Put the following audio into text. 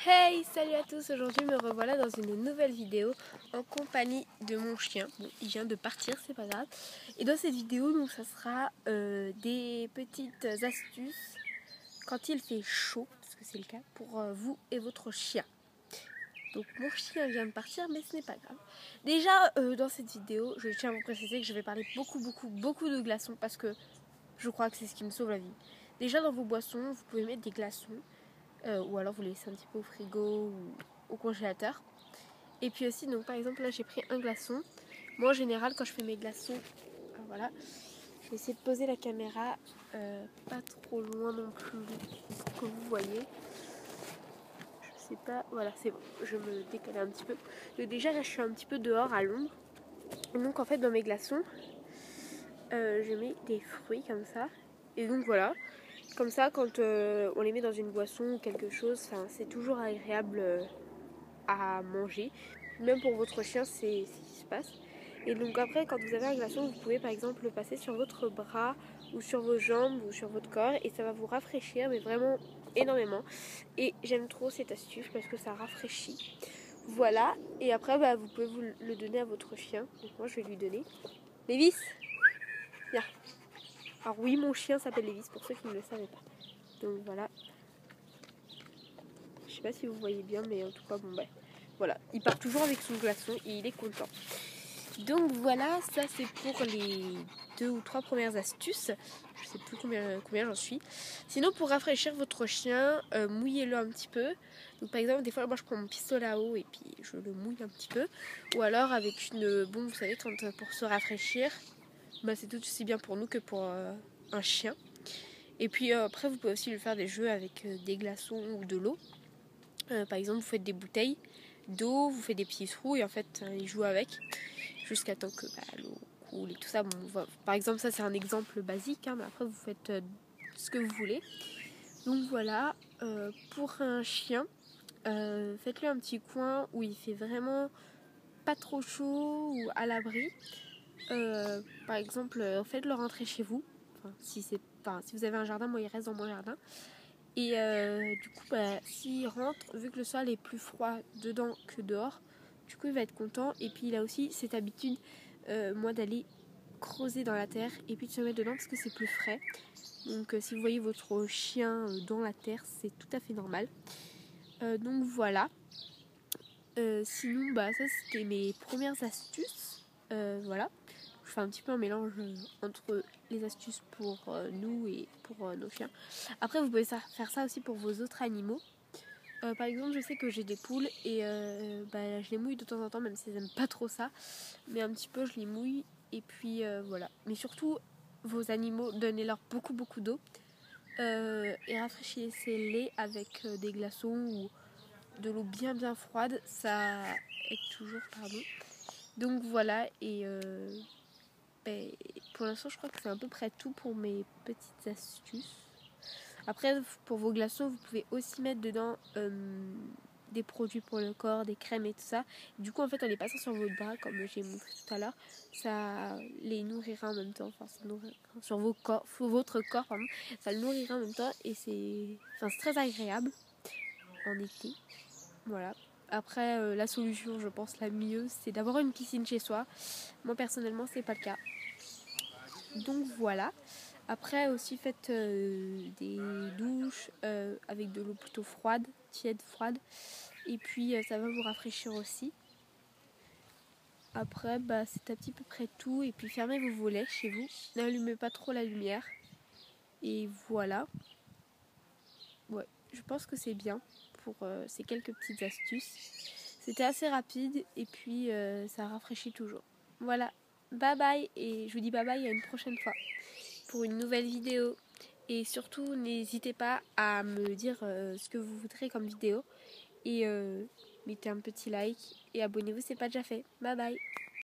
Hey, salut à tous, aujourd'hui me revoilà dans une nouvelle vidéo en compagnie de mon chien. Bon, il vient de partir, c'est pas grave. Et dans cette vidéo, donc, ça sera des petites astuces quand il fait chaud, parce que c'est le cas, pour vous et votre chien. Donc mon chien vient de partir, mais ce n'est pas grave. Déjà, dans cette vidéo, je tiens à vous préciser que je vais parler beaucoup de glaçons, parce que je crois que c'est ce qui me sauve la vie. Déjà, dans vos boissons, vous pouvez mettre des glaçons. Ou alors vous les laissez un petit peu au frigo ou au congélateur. Et puis aussi, donc par exemple là j'ai pris un glaçon. Moi en général quand je fais mes glaçons, voilà, je vais essayer de poser la caméra pas trop loin non plus pour que vous voyez. Je sais pas, voilà c'est bon, je me décale un petit peu. Donc déjà là je suis un petit peu dehors à l'ombre. Donc en fait dans mes glaçons, je mets des fruits comme ça. Et donc voilà. Comme ça, quand on les met dans une boisson ou quelque chose, c'est toujours agréable à manger. Même pour votre chien, c'est ce qui se passe. Et donc après, quand vous avez un glaçon, vous pouvez par exemple le passer sur votre bras ou sur vos jambes ou sur votre corps et ça va vous rafraîchir, mais vraiment énormément. Et j'aime trop cette astuce parce que ça rafraîchit. Voilà. Et après, vous pouvez vous le donner à votre chien. Donc moi, je vais lui donner. Lévis, viens. Alors oui, mon chien s'appelle Lévis pour ceux qui ne le savaient pas. Donc voilà. Je sais pas si vous voyez bien, mais en tout cas, bon voilà. Il part toujours avec son glaçon et il est content. Donc voilà, ça c'est pour les 2 ou 3 premières astuces. Je sais plus combien j'en suis. Sinon, pour rafraîchir votre chien, mouillez-le un petit peu. Donc par exemple, des fois, moi je prends mon pistolet à eau et puis je le mouille un petit peu. Ou alors avec une bombe, vous savez, pour se rafraîchir, c'est tout aussi bien pour nous que pour un chien. Et puis après, vous pouvez aussi lui faire des jeux avec des glaçons ou de l'eau. Par exemple, vous faites des bouteilles d'eau, vous faites des petits trous et en fait, il joue avec jusqu'à temps que l'eau coule et tout ça. Bon, par exemple, ça c'est un exemple basique, mais après vous faites ce que vous voulez. Donc voilà, pour un chien, faites-lui un petit coin où il fait vraiment pas trop chaud ou à l'abri. Par exemple, faites-le rentrer chez vous. Si vous avez un jardin, moi il reste dans mon jardin. Et du coup, s'il rentre, vu que le sol est plus froid dedans que dehors, du coup il va être content. Et puis il a aussi cette habitude, moi, d'aller creuser dans la terre et puis de se mettre dedans parce que c'est plus frais. Donc si vous voyez votre chien dans la terre, c'est tout à fait normal. Donc voilà. Sinon, ça c'était mes premières astuces. Voilà. Je fais un petit peu un mélange entre les astuces pour nous et pour nos chiens. Après, vous pouvez faire ça aussi pour vos autres animaux. Par exemple, je sais que j'ai des poules et je les mouille de temps en temps, même si elles n'aiment pas trop ça. Mais un petit peu, je les mouille et puis voilà. Mais surtout, vos animaux, donnez-leur beaucoup d'eau et rafraîchissez-les avec des glaçons ou de l'eau bien froide. Ça aide toujours, pardon. Donc voilà, et pour l'instant, je crois que c'est à peu près tout pour mes petites astuces. Après, pour vos glaçons, vous pouvez aussi mettre dedans des produits pour le corps, des crèmes et tout ça. Du coup, en fait, en les passant sur votre bras, comme j'ai montré tout à l'heure, ça les nourrira en même temps. Enfin, ça nourrira sur votre corps, pardon, ça le nourrira en même temps et c'est très agréable en été. Voilà. Après, la solution, je pense, la mieux, c'est d'avoir une piscine chez soi. Moi, personnellement, c'est pas le cas. Donc voilà. Après aussi faites des douches avec de l'eau plutôt froide, tiède, froide. Et puis ça va vous rafraîchir aussi. Après c'est à petit peu près tout. Et puis fermez vos volets chez vous. N'allumez pas trop la lumière. Et voilà. Ouais, je pense que c'est bien pour ces quelques petites astuces. C'était assez rapide et puis ça rafraîchit toujours. Voilà. Bye bye et je vous dis bye bye à une prochaine fois pour une nouvelle vidéo. Et surtout, n'hésitez pas à me dire ce que vous voudrez comme vidéo. Et mettez un petit like et abonnez-vous, c'est pas déjà fait. Bye bye.